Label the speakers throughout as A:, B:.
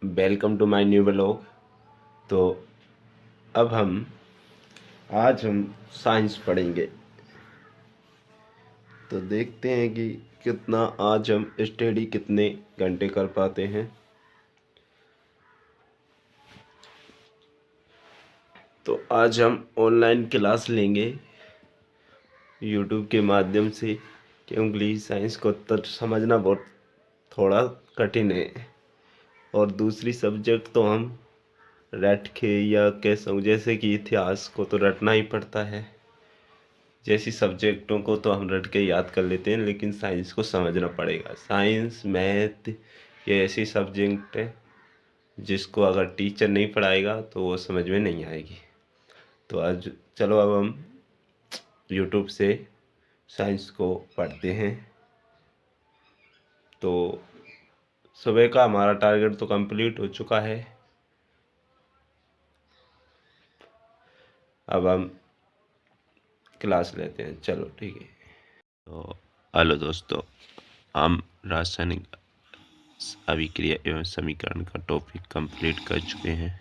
A: Welcome to my new blog. तो अब आज हम साइंस पढ़ेंगे। तो देखते हैं कि कितना आज हम स्टडी कितने घंटे कर पाते हैं। तो आज हम ऑनलाइन क्लास लेंगे यूट्यूब के माध्यम से, क्योंकि साइंस को तो समझना बहुत थोड़ा कठिन है। और दूसरी सब्जेक्ट तो हम रट के या कैसे, जैसे कि इतिहास को तो रटना ही पड़ता है। जैसी सब्जेक्टों को तो हम रट के याद कर लेते हैं, लेकिन साइंस को समझना पड़ेगा। साइंस मैथ ये ऐसी सब्जेक्ट है जिसको अगर टीचर नहीं पढ़ाएगा तो वो समझ में नहीं आएगी। तो आज चलो अब हम यूट्यूब से साइंस को पढ़ते हैं। तो सुबह का हमारा टारगेट तो कंप्लीट हो चुका है। अब हम क्लास लेते हैं, चलो ठीक है। तो हेलो दोस्तों, हम रासायनिक अभिक्रिया एवं समीकरण का टॉपिक कंप्लीट कर चुके हैं,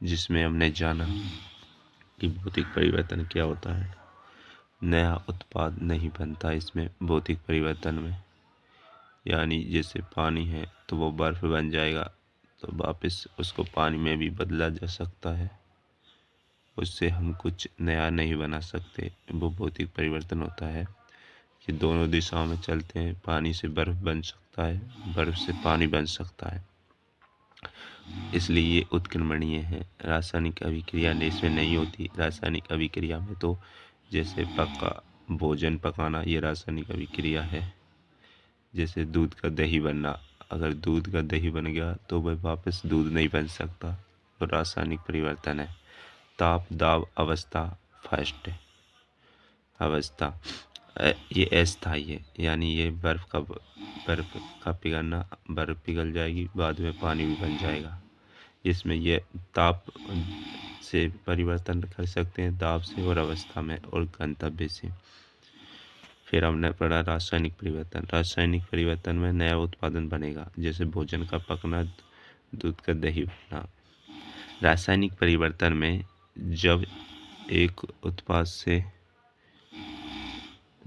A: जिसमें हमने जाना कि भौतिक परिवर्तन क्या होता है। नया उत्पाद नहीं बनता इसमें भौतिक परिवर्तन में, यानी जैसे पानी है तो वो बर्फ़ बन जाएगा, तो वापस उसको पानी में भी बदला जा सकता है। उससे हम कुछ नया नहीं बना सकते, वो भौतिक परिवर्तन होता है कि दोनों दिशाओं में चलते हैं। पानी से बर्फ़ बन सकता है, बर्फ़ से पानी बन सकता है, इसलिए ये उत्क्रमणीय है। रासायनिक अभिक्रिया इसमें नहीं होती। रासायनिक अभिक्रिया में तो जैसे पका भोजन पकाना, ये रासायनिक अभिक्रिया है। जैसे दूध का दही बनना, अगर दूध का दही बन गया तो वह वापस दूध नहीं बन सकता, तो रासायनिक परिवर्तन है। ताप दाब अवस्था फर्स्ट अवस्था, ये अस्थायी है, यानी ये बर्फ़ का पिघलना, बर्फ़ पिघल जाएगी, बाद में पानी भी बन जाएगा। इसमें ये ताप से परिवर्तन कर सकते हैं, दाब से और अवस्था में और गंतव्य से। फिर हमने पढ़ा रासायनिक परिवर्तन। रासायनिक परिवर्तन में नया उत्पादन बनेगा, जैसे भोजन का पकना, दूध का दही बनना। रासायनिक परिवर्तन में जब एक उत्पाद से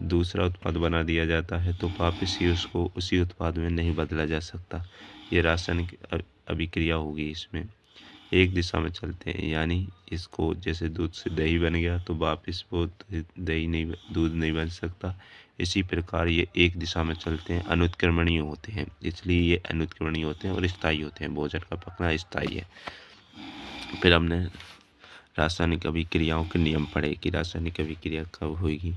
A: दूसरा उत्पाद बना दिया जाता है तो वापस ही उसको उसी उत्पाद में नहीं बदला जा सकता। ये रासायनिक अभिक्रिया होगी। इसमें एक दिशा में चलते हैं, यानी इसको जैसे दूध से दही बन गया तो वापस वो दूध नहीं बन सकता। इसी प्रकार ये एक दिशा में चलते हैं, अनुत्क्रमणीय होते हैं, इसलिए ये अनुत्क्रमणीय होते हैं और स्थायी होते हैं। भोजन का पकना स्थायी है। फिर हमने रासायनिक अभिक्रियाओं के नियम पढ़े कि रासायनिक अभिक्रिया कब होगी।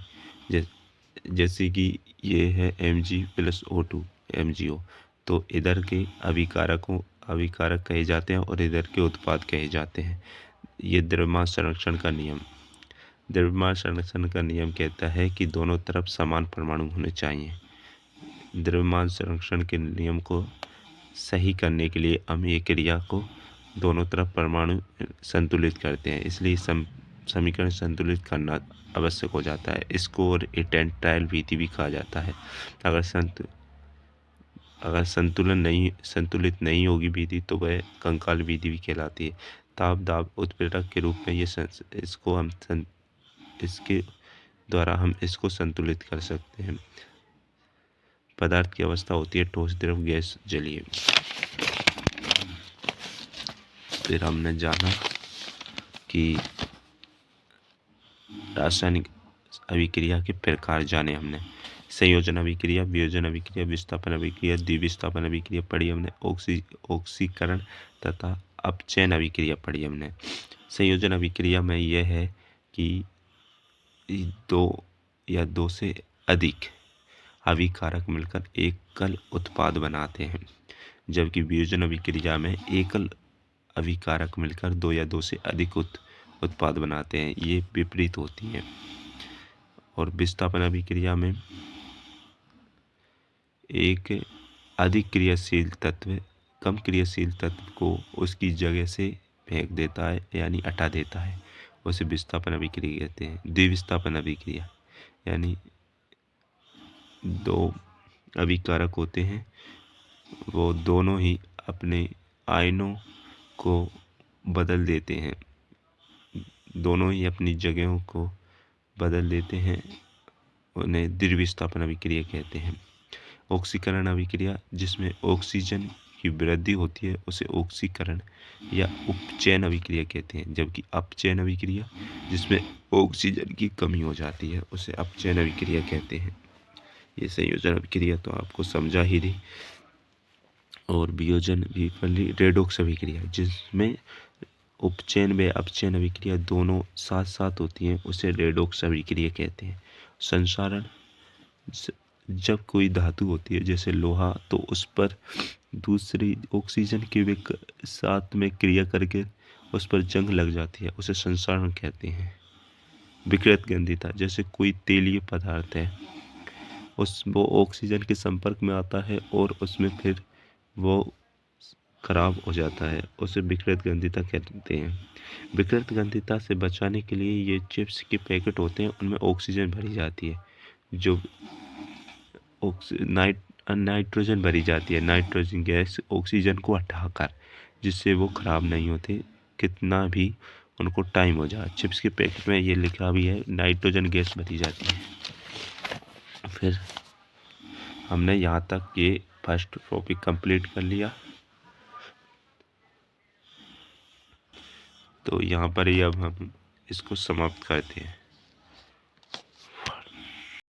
A: जैसे कि ये है Mg+O2 MgO, तो इधर के अभिकारक कहे जाते हैं और इधर के उत्पाद कहे जाते हैं। ये द्रव्यमान संरक्षण का नियम। द्रव्यमान संरक्षण का नियम कहता है कि दोनों तरफ समान परमाणु होने चाहिए। द्रव्यमान संरक्षण के नियम को सही करने के लिए हम ये क्रिया को दोनों तरफ परमाणु संतुलित करते हैं, इसलिए समीकरण संतुलित करना आवश्यक हो जाता है। इसको और एटेंटाइल विधि भी कहा जाता है। अगर संतुलित नहीं होगी विधि तो वह कंकाल विधि भी कहलाती है। ताप दाब उत्प्रेरक के रूप में इसके द्वारा हम इसको संतुलित कर सकते हैं। पदार्थ की अवस्था होती है ठोस, द्रव, गैस, जलीय। फिर हमने जाना कि रासायनिक अभिक्रिया के प्रकार जाने हमने। संयोजन अभिक्रिया, वियोजन अभिक्रिया, विस्थापन अभिक्रिया, द्विविस्थापन अभिक्रिया पढ़ी हमने। ऑक्सीकरण तथा अपचयन अभिक्रिया पढ़ी हमने। संयोजन अभिक्रिया में यह है कि दो या दो से अधिक अभिकारक मिलकर एकल उत्पाद बनाते हैं, जबकि वियोजन अभिक्रिया में एकल अभिकारक मिलकर दो या दो से अधिक उत्पाद बनाते हैं। ये विपरीत होती है। और विस्थापन अभिक्रिया में एक अधिक क्रियाशील तत्व कम क्रियाशील तत्व को उसकी जगह से फेंक देता है, यानी हटा देता है, उसे विस्थापन अभिक्रिया कहते हैं। द्विविस्थापन अभिक्रिया यानी दो अभिकारक होते हैं, वो दोनों ही अपने आयनों को बदल देते हैं, दोनों ही अपनी जगहों को बदल देते हैं, उन्हें द्विविस्थापन अभिक्रिया कहते हैं। ऑक्सीकरण अभिक्रिया, जिसमें ऑक्सीजन की वृद्धि होती है, उसे ऑक्सीकरण या उपचयन अभिक्रिया कहते हैं, जबकि अपचयन अभिक्रिया, जिसमें ऑक्सीजन की कमी हो जाती है, उसे अपचयन अभिक्रिया कहते हैं। ये संयोजन अभिक्रिया तो आपको समझा ही दी। और वियोजन विफली रेडॉक्स अभिक्रिया, जिसमें उपचयन व अपचयन अभिक्रिया दोनों साथ साथ होती हैं, उसे रेडॉक्स अभिक्रिया कहते हैं। संसारण, जब कोई धातु होती है जैसे लोहा, तो उस पर दूसरी ऑक्सीजन के साथ में क्रिया करके उस पर जंग लग जाती है, उसे संसारण कहते हैं। विकृत गंधिता, जैसे कोई तेलीय पदार्थ है, वो ऑक्सीजन के संपर्क में आता है और उसमें फिर वो खराब हो जाता है, उसे विकृत गंधिता कहते हैं। विकृत गंधिता से बचाने के लिए ये चिप्स के पैकेट होते हैं, उनमें ऑक्सीजन भरी जाती है, जो नाइट्रोजन भरी जाती है, नाइट्रोजन गैस ऑक्सीजन को हटाकर, जिससे वो ख़राब नहीं होते कितना भी उनको टाइम हो जाए। चिप्स के पैकेट में ये लिखा भी है, नाइट्रोजन गैस भरी जाती है। फिर हमने यहाँ तक ये फर्स्ट टॉपिक कंप्लीट कर लिया, तो यहाँ पर ही अब हम इसको समाप्त करते हैं।